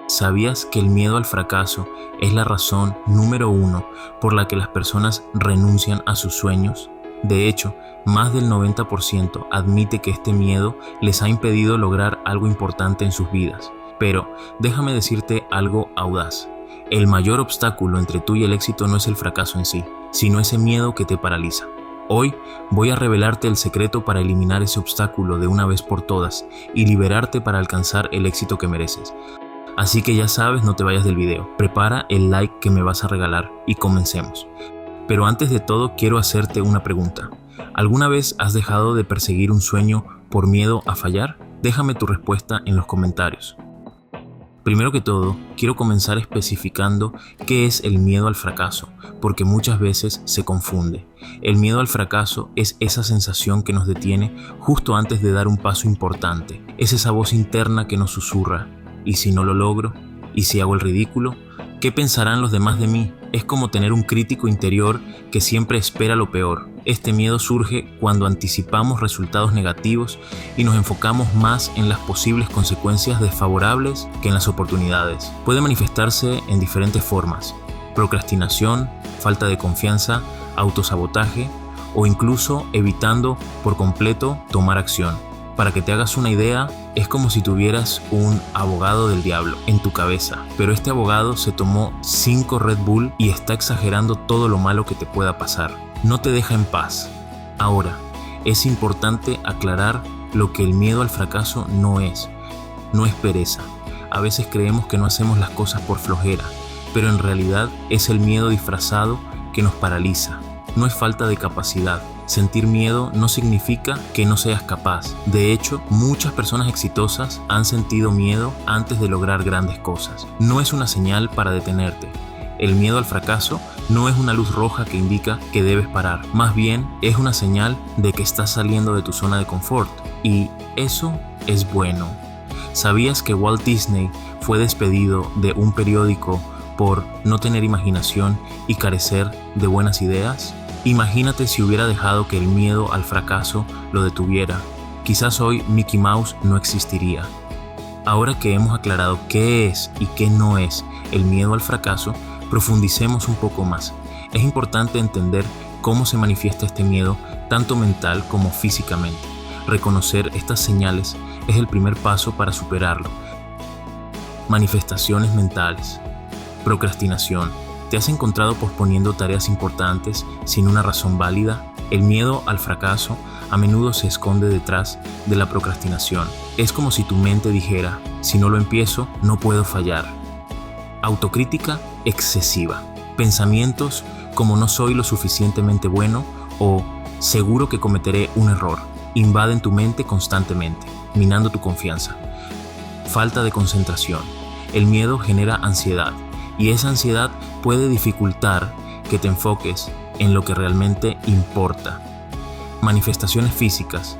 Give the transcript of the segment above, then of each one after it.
¿Sabías que el miedo al fracaso es la razón número 1 por la que las personas renuncian a sus sueños? De hecho, más del 90% admite que este miedo les ha impedido lograr algo importante en sus vidas. Pero déjame decirte algo audaz. El mayor obstáculo entre tú y el éxito no es el fracaso en sí, sino ese miedo que te paraliza. Hoy voy a revelarte el secreto para eliminar ese obstáculo de una vez por todas y liberarte para alcanzar el éxito que mereces. Así que ya sabes, no te vayas del video. Prepara el like que me vas a regalar y comencemos. Pero antes de todo quiero hacerte una pregunta. ¿Alguna vez has dejado de perseguir un sueño por miedo a fallar? Déjame tu respuesta en los comentarios. Primero que todo, quiero comenzar especificando qué es el miedo al fracaso, porque muchas veces se confunde. El miedo al fracaso es esa sensación que nos detiene justo antes de dar un paso importante. Es esa voz interna que nos susurra: ¿y si no lo logro? ¿Y si hago el ridículo? ¿Qué pensarán los demás de mí? Es como tener un crítico interior que siempre espera lo peor. Este miedo surge cuando anticipamos resultados negativos y nos enfocamos más en las posibles consecuencias desfavorables que en las oportunidades. Puede manifestarse en diferentes formas: procrastinación, falta de confianza, autosabotaje o incluso evitando por completo tomar acción. Para que te hagas una idea, es como si tuvieras un abogado del diablo en tu cabeza, pero este abogado se tomó 5 Red Bull y está exagerando todo lo malo que te pueda pasar. No te deja en paz. Ahora, es importante aclarar lo que el miedo al fracaso no es. No es pereza. A veces creemos que no hacemos las cosas por flojera, pero en realidad es el miedo disfrazado que nos paraliza. No es falta de capacidad. Sentir miedo no significa que no seas capaz. De hecho, muchas personas exitosas han sentido miedo antes de lograr grandes cosas. No es una señal para detenerte. El miedo al fracaso no es una luz roja que indica que debes parar. Más bien, es una señal de que estás saliendo de tu zona de confort. Y eso es bueno. ¿Sabías que Walt Disney fue despedido de un periódico por no tener imaginación y carecer de buenas ideas? Imagínate si hubiera dejado que el miedo al fracaso lo detuviera. Quizás hoy Mickey Mouse no existiría. Ahora que hemos aclarado qué es y qué no es el miedo al fracaso, profundicemos un poco más. Es importante entender cómo se manifiesta este miedo, tanto mental como físicamente. Reconocer estas señales es el primer paso para superarlo. Manifestaciones mentales. Procrastinación. ¿Te has encontrado posponiendo tareas importantes sin una razón válida? El miedo al fracaso a menudo se esconde detrás de la procrastinación. Es como si tu mente dijera: si no lo empiezo, no puedo fallar. Autocrítica excesiva. Pensamientos como no soy lo suficientemente bueno o seguro que cometeré un error invaden tu mente constantemente, minando tu confianza. Falta de concentración. El miedo genera ansiedad. Y esa ansiedad puede dificultar que te enfoques en lo que realmente importa. Manifestaciones físicas.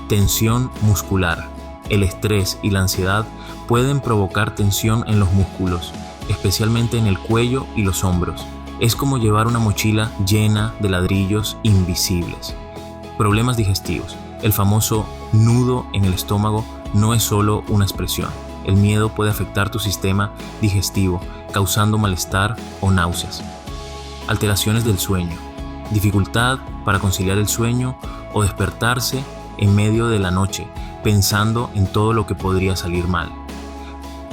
Tensión muscular. El estrés y la ansiedad pueden provocar tensión en los músculos, especialmente en el cuello y los hombros. Es como llevar una mochila llena de ladrillos invisibles. Problemas digestivos. El famoso nudo en el estómago no es solo una expresión. El miedo puede afectar tu sistema digestivo, causando malestar o náuseas. Alteraciones del sueño. Dificultad para conciliar el sueño o despertarse en medio de la noche, pensando en todo lo que podría salir mal.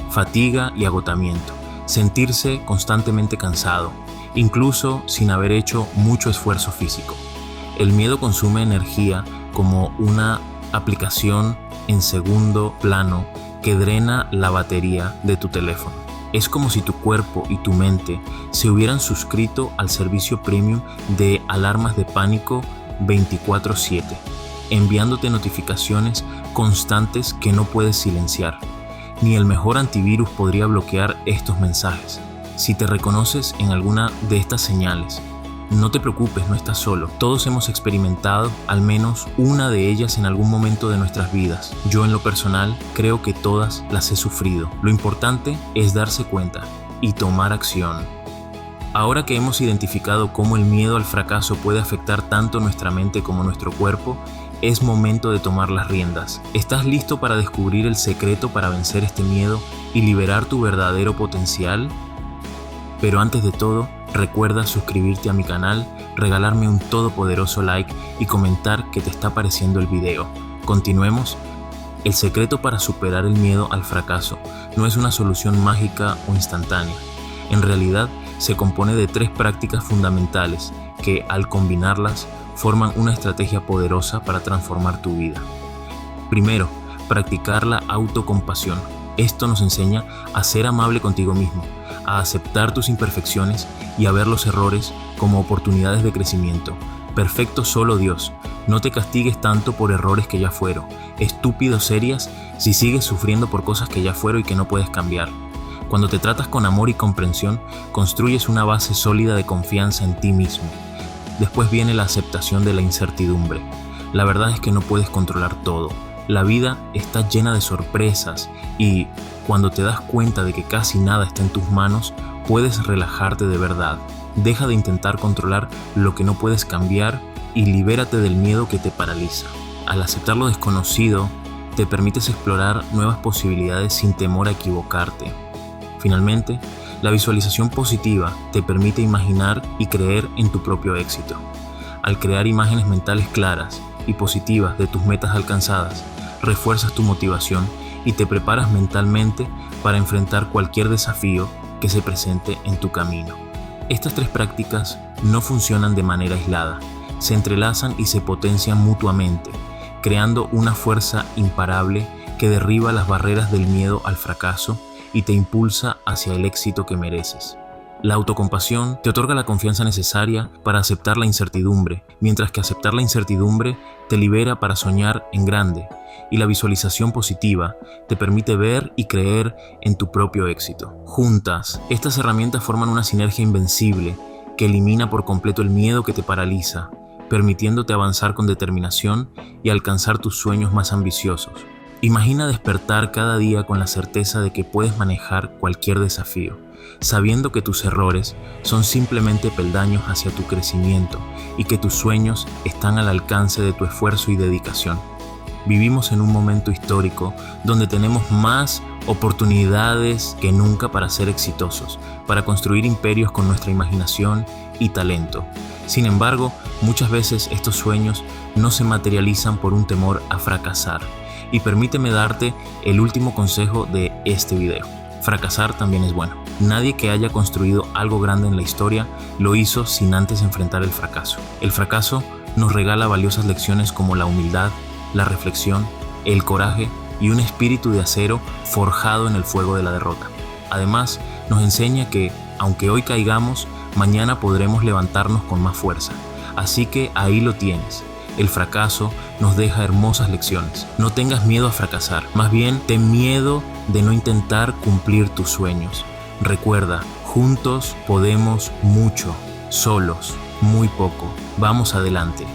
Fatiga y agotamiento. Sentirse constantemente cansado, incluso sin haber hecho mucho esfuerzo físico. El miedo consume energía como una aplicación en segundo plano que drena la batería de tu teléfono. Es como si tu cuerpo y tu mente se hubieran suscrito al servicio premium de alarmas de pánico 24/7, enviándote notificaciones constantes que no puedes silenciar. Ni el mejor antivirus podría bloquear estos mensajes. Si te reconoces en alguna de estas señales, no te preocupes, no estás solo. Todos hemos experimentado al menos una de ellas en algún momento de nuestras vidas. Yo en lo personal creo que todas las he sufrido. Lo importante es darse cuenta y tomar acción. Ahora que hemos identificado cómo el miedo al fracaso puede afectar tanto nuestra mente como nuestro cuerpo, es momento de tomar las riendas. ¿Estás listo para descubrir el secreto para vencer este miedo y liberar tu verdadero potencial? Pero antes de todo, recuerda suscribirte a mi canal, regalarme un todopoderoso like y comentar qué te está pareciendo el video. Continuemos. El secreto para superar el miedo al fracaso no es una solución mágica o instantánea. En realidad, se compone de 3 prácticas fundamentales que, al combinarlas, forman una estrategia poderosa para transformar tu vida. Primero, practicar la autocompasión. Esto nos enseña a ser amable contigo mismo, a aceptar tus imperfecciones y a ver los errores como oportunidades de crecimiento. Perfecto solo Dios. No te castigues tanto por errores que ya fueron. Estúpido serías si sigues sufriendo por cosas que ya fueron y que no puedes cambiar. Cuando te tratas con amor y comprensión, construyes una base sólida de confianza en ti mismo. Después viene la aceptación de la incertidumbre. La verdad es que no puedes controlar todo. La vida está llena de sorpresas y, cuando te das cuenta de que casi nada está en tus manos, puedes relajarte de verdad. Deja de intentar controlar lo que no puedes cambiar y libérate del miedo que te paraliza. Al aceptar lo desconocido, te permites explorar nuevas posibilidades sin temor a equivocarte. Finalmente, la visualización positiva te permite imaginar y creer en tu propio éxito. Al crear imágenes mentales claras y positivas de tus metas alcanzadas, refuerzas tu motivación y te preparas mentalmente para enfrentar cualquier desafío que se presente en tu camino. Estas 3 prácticas no funcionan de manera aislada, se entrelazan y se potencian mutuamente, creando una fuerza imparable que derriba las barreras del miedo al fracaso y te impulsa hacia el éxito que mereces. La autocompasión te otorga la confianza necesaria para aceptar la incertidumbre, mientras que aceptar la incertidumbre te libera para soñar en grande, y la visualización positiva te permite ver y creer en tu propio éxito. Juntas, estas herramientas forman una sinergia invencible que elimina por completo el miedo que te paraliza, permitiéndote avanzar con determinación y alcanzar tus sueños más ambiciosos. Imagina despertar cada día con la certeza de que puedes manejar cualquier desafío, sabiendo que tus errores son simplemente peldaños hacia tu crecimiento y que tus sueños están al alcance de tu esfuerzo y dedicación. Vivimos en un momento histórico donde tenemos más oportunidades que nunca para ser exitosos, para construir imperios con nuestra imaginación y talento. Sin embargo, muchas veces estos sueños no se materializan por un temor a fracasar. Y permíteme darte el último consejo de este video. Fracasar también es bueno. Nadie que haya construido algo grande en la historia lo hizo sin antes enfrentar el fracaso. El fracaso nos regala valiosas lecciones como la humildad, la reflexión, el coraje y un espíritu de acero forjado en el fuego de la derrota. Además, nos enseña que, aunque hoy caigamos, mañana podremos levantarnos con más fuerza. Así que ahí lo tienes. El fracaso nos deja hermosas lecciones. No tengas miedo a fracasar, más bien ten miedo de no intentar cumplir tus sueños. Recuerda, juntos podemos mucho, solos muy poco. Vamos adelante.